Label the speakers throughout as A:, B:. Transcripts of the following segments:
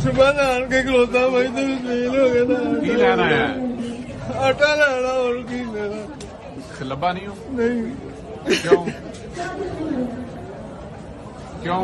A: सुबह आन के खलोता भाई तो फेल हो गया था।
B: की लेना है?
A: आटा लेना और की लेना
B: लब्बा नहीं हो?
A: नहीं।
B: क्यों क्यों?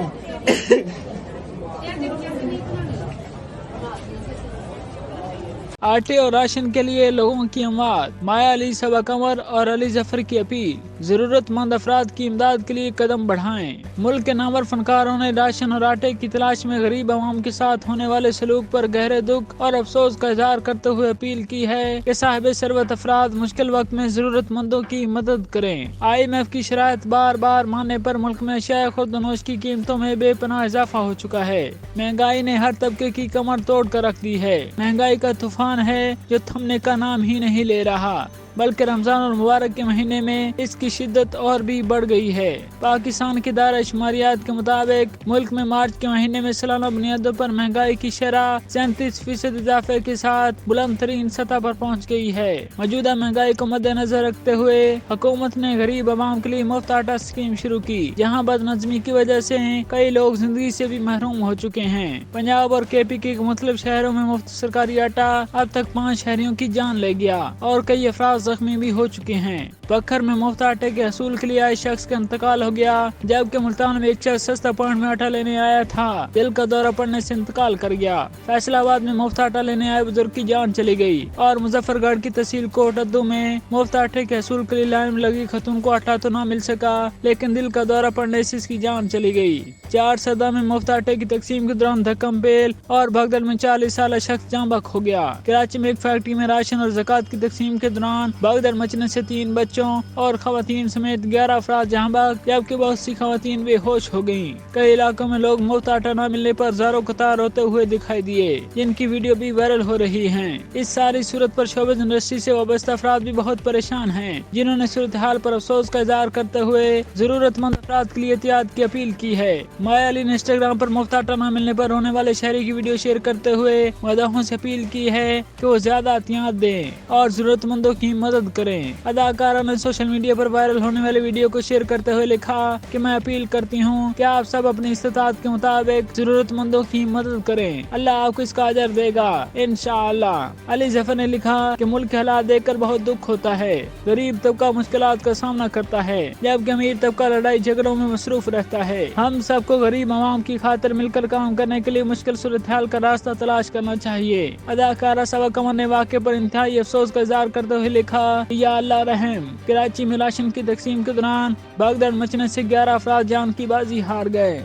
C: आटे और राशन के लिए लोगों की अमवात, माया अली सबा कमर और अली जफर की अपील, जरूरतमंद अफराद की इमदाद के लिए कदम बढ़ाएं। मुल्क के नामवर फनकारों ने राशन और आटे की तलाश में गरीब आवाम के साथ होने वाले सलूक पर गहरे दुख और अफसोस का इजहार करते हुए अपील की है कि साहिब सरवत अफराद मुश्किल वक्त में जरूरतमंदों की मदद करें। IMF की शराइत बार बार मानने पर मुल्क में अशिया खुर्दनोश की कीमतों में बेपनाह इजाफा हो चुका है। महंगाई ने हर तबके की कमर तोड़ कर रख दी है। महंगाई का तूफान है जो थमने का नाम ही नहीं ले रहा, बल्कि रमजान और मुबारक के महीने में इसकी शिद्दत और भी बढ़ गई है। पाकिस्तान की दायरा शुमारियात के मुताबिक मुल्क में मार्च के महीने में सालाना बुनियादों पर महंगाई की शरह 37% इजाफे के साथ बुलंद तरीन सतह पर पहुँच गई है। मौजूदा महंगाई को मद्देनजर रखते हुए हुकूमत ने गरीब आवाम के लिए मुफ्त आटा स्कीम शुरू की, जहाँ बदनज़मी की वजह से कई लोग जिंदगी से भी महरूम हो चुके हैं। पंजाब और KP के मुख्तलिफ शहरों में मुफ्त सरकारी आटा अब तक 5 शहरियों की जान ले गया और कई अफराद जख्मी भी हो चुके हैं। बखर में मुफ्त आटे के हसूल के लिए आए शख्स का इंतकाल हो गया, जबकि मुल्तान में एक शख्स सस्ता पॉइंट में आटा लेने आया था, दिल का दौरा पड़ने से इंतकाल कर गया। फैसलाबाद में मुफ्त आटा लेने आए बुजुर्ग की जान चली गई और मुजफ्फरगढ़ की तहसील कोटद्दू में मुफ्त आटे के हसूल के लिए लाइन में लगी खतून को आटा तो न मिल सका, लेकिन दिल का दौरा पड़ने से इसकी जान चली गई। 4 सदा में मुफ्त आटे की तकसीम के दौरान धक्कम पेल और भगदड़ में 40 साल शख्स जाँ बक हो गया। कराची में एक फैक्ट्री में राशन और ज़कात की तकसीम के दौरान भगदड़ मचने से 3 बच्चों और खवातीन समेत 11 अफराद जहाँ बक, जबकि बहुत सी खवातीन बेहोश हो गयीं। कई इलाकों में लोग मुफ्त आटा न मिलने पर ज़ारों कतार होते हुए दिखाई दिए, जिनकी वीडियो भी वायरल हो रही है। इस सारी सूरत पर शोबिज़ इंडस्ट्री से वाबस्ता अफराद भी बहुत परेशान हैं, जिन्होंने सूरत हाल पर अफसोस का इजहार करते हुए जरूरतमंद अफराद के लिए एहतियात की अपील की है। माया अली ने इंस्टाग्राम पर मुफ्त आटा न मिलने पर रोने वाले शहरी की वीडियो शेयर करते हुए मदाहों से अपील की है कि वो ज्यादा एहतियात दें और जरूरतमंदों की मदद करें। अदाकारा ने सोशल मीडिया पर वायरल होने वाले वीडियो को शेयर करते हुए लिखा कि मैं अपील करती हूँ कि आप सब अपनी इस्तात के मुताबिक जरूरतमंदों की मदद करें, अल्लाह आपको इसका अजर देगा इंशाअल्लाह। अली जफर ने लिखा कि मुल्क के हालात देखकर बहुत दुख होता है। गरीब तबका मुश्किलात का सामना करता है, जबकि अमीर तबका लड़ाई झगड़ों में मसरूफ रहता है। हम सबको गरीब आवाम की खातिर मिलकर काम करने के लिए मुश्किल सूरत हाल का रास्ता तलाश करना चाहिए। अदाकारा सबा कमर ने वाक़े पर इंतहाई अफसोस का इजहार करते हुए लिखा, या अल्लाह रहम। कराची में राशन की तकसीम के दौरान भगदड़ मचने से 11 अफराद जान की बाजी हार गए।